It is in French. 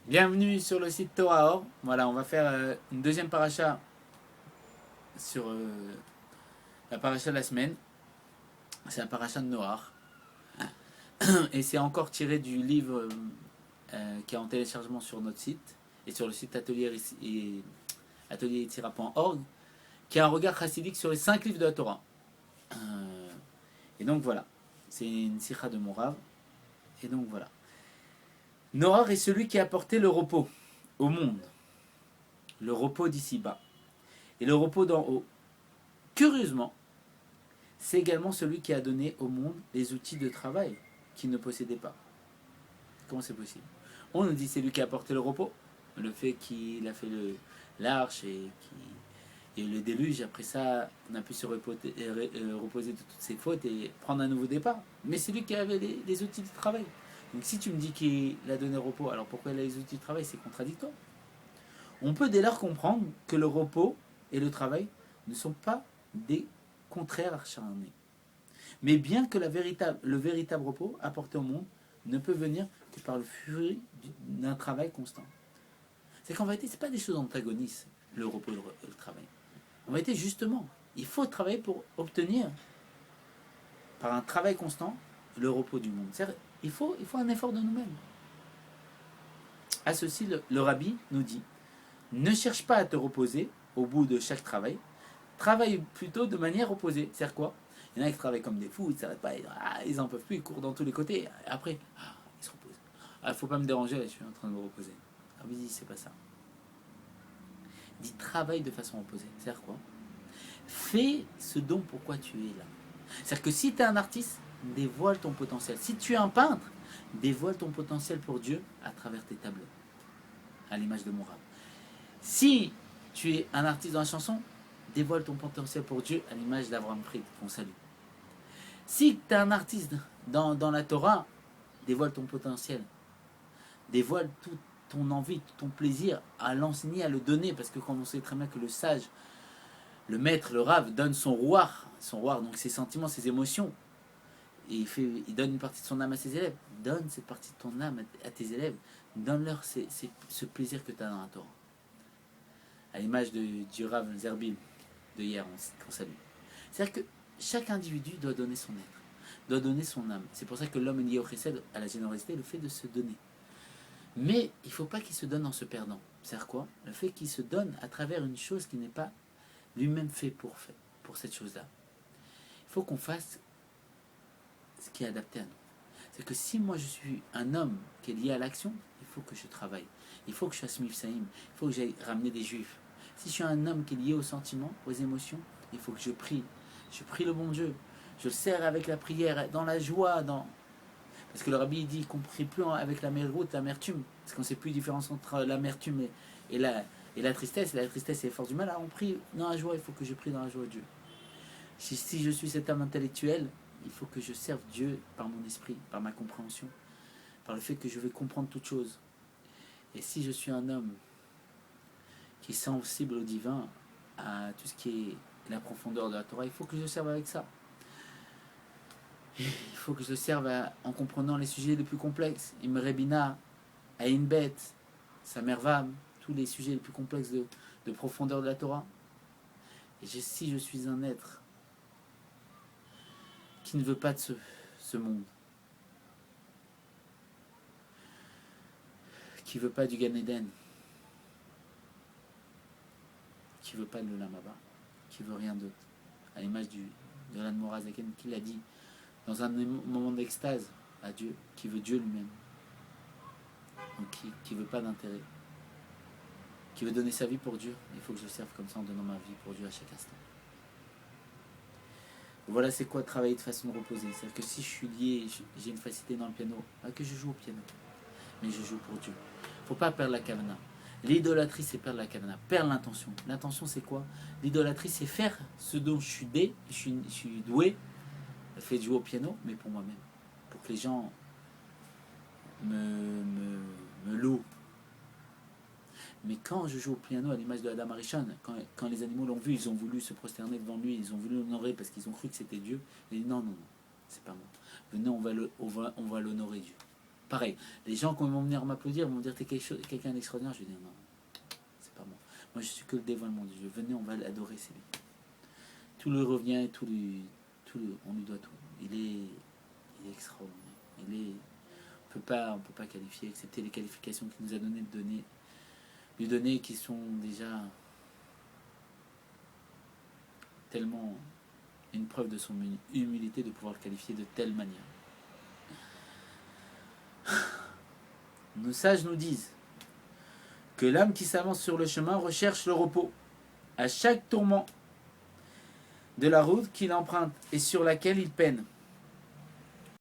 Bienvenue sur le site Torah Or. Voilà, on va faire une deuxième paracha sur la paracha de la semaine. C'est la paracha de Noach. Et c'est encore tiré du livre qui est en téléchargement sur notre site et sur le site atelier-tira.org, qui a un regard chassidique sur les 5 livres de la Torah. Et donc voilà, c'est une sikha de Morav. Et donc voilà. Noach est celui qui a apporté le repos au monde, le repos d'ici-bas et le repos d'en haut. Curieusement, c'est également celui qui a donné au monde les outils de travail qu'il ne possédait pas. Comment c'est possible? On nous dit c'est lui qui a apporté le repos, le fait qu'il a fait l'arche et qu'il y a eu le déluge. Après ça, on a pu se reposer de toutes ses fautes et prendre un nouveau départ. Mais c'est lui qui avait les outils de travail. Donc si tu me dis qu'il a donné le repos, alors pourquoi il a les outils de travail? C'est contradictoire. On peut dès lors comprendre que le repos et le travail ne sont pas des contraires acharnés. Mais bien que le véritable repos apporté au monde ne peut venir que par le fruit d'un travail constant. C'est qu'en vérité, ce n'est pas des choses antagonistes, le repos et le travail. En vérité, justement, il faut travailler pour obtenir, par un travail constant, le repos du monde. Il faut un effort de nous-mêmes. À ceci, le rabbi nous dit, ne cherche pas à te reposer au bout de chaque travail, travaille plutôt de manière opposée. C'est-à-dire quoi? Il y en a qui travaillent comme des fous, ils ne s'arrêtent pas, ils en peuvent plus, ils courent dans tous les côtés. Et après, ils se reposent. Il ne faut pas me déranger, là, je suis en train de me reposer. Ah oui, c'est pas ça. Dis travaille de façon opposée. C'est-à-dire quoi? Fais ce dont pourquoi tu es là. C'est-à-dire que si tu es un artiste, dévoile ton potentiel. Si tu es un peintre, dévoile ton potentiel pour Dieu à travers tes tableaux, à l'image de Mourad. Si tu es un artiste dans la chanson, dévoile ton potentiel pour Dieu à l'image d'Abraham Fried, qu'on salue. Si tu es un artiste dans la Torah, dévoile ton potentiel. Dévoile toute ton envie, tout ton plaisir à l'enseigner, à le donner, parce que quand on sait très bien que le sage, le maître, le rave, donne son roi, donc ses sentiments, ses émotions, et il donne une partie de son âme à ses élèves. Donne cette partie de ton âme à tes élèves. Donne-leur ce plaisir que tu as dans la Torah. À l'image du rave Zerbil de hier, on salue. C'est-à-dire que chaque individu doit donner son être, doit donner son âme. C'est pour ça que l'homme est lié au chesed, à la générosité, le fait de se donner. Mais il ne faut pas qu'il se donne en se perdant. C'est-à-dire quoi? Le fait qu'il se donne à travers une chose qui n'est pas lui-même fait pour cette chose-là. Il faut qu'on fasse ce qui est adapté à nous. C'est que si moi je suis un homme qui est lié à l'action, il faut que je travaille. Il faut que je fasse Mifsaïm. Il faut que j'aille ramener des juifs. Si je suis un homme qui est lié aux sentiments, aux émotions, il faut que je prie. Je prie le bon Dieu. Je le sers avec la prière, dans la joie, parce que le rabbi dit qu'on ne prie plus avec l'amertume. Parce qu'on ne sait plus la différence entre l'amertume et la tristesse. Et la tristesse est force du mal. Alors on prie dans la joie, il faut que je prie dans la joie de Dieu. Si je suis cet homme intellectuel, il faut que je serve Dieu par mon esprit, par ma compréhension, par le fait que je vais comprendre toute chose. Et si je suis un homme qui est sensible au divin, à tout ce qui est la profondeur de la Torah, il faut que je serve avec ça. Il faut que je le serve en comprenant les sujets les plus complexes. Imrebina, Aïn Bet, Samervam, tous les sujets les plus complexes de profondeur de la Torah. Et si je suis un être qui ne veut pas de ce monde, qui ne veut pas du Gan Eden, qui ne veut pas de l'Olam Haba, qui ne veut rien d'autre, à l'image de l'Admora Zaken qui l'a dit dans un moment d'extase à Dieu, qui veut Dieu lui-même, donc qui ne veut pas d'intérêt, qui veut donner sa vie pour Dieu. Il faut que je le serve comme ça en donnant ma vie pour Dieu à chaque instant. Voilà c'est quoi travailler de façon reposée. C'est-à-dire que si je suis lié, j'ai une facilité dans le piano, que je joue au piano, mais je joue pour Dieu. Il ne faut pas perdre la kavana. L'idolâtrie, c'est perdre la kavana, perdre l'intention. L'intention, c'est quoi? L'idolâtrie, c'est faire ce dont je suis doué, le fait de jouer au piano, mais pour moi-même. Pour que les gens me louent. Mais quand je joue au piano à l'image de Adam Arishon, quand les animaux l'ont vu, ils ont voulu se prosterner devant lui, ils ont voulu l'honorer parce qu'ils ont cru que c'était Dieu. Il dit non, c'est pas moi. Venez, on va l'honorer Dieu. Pareil, les gens quand ils vont venir m'applaudir, vont me dire t'es quelqu'un d'extraordinaire, je vais dire non, c'est pas moi. Moi je suis que le dévoilement de Dieu. Venez, on va l'adorer, c'est lui. Tout lui revient et on lui doit tout. Il est extraordinaire. On peut pas qualifier, excepté les qualifications qu'il nous a lui donner qui sont déjà tellement une preuve de son humilité de pouvoir le qualifier de telle manière. Nos sages nous disent que l'âme qui s'avance sur le chemin recherche le repos à chaque tourment de la route qu'il emprunte et sur laquelle il peine.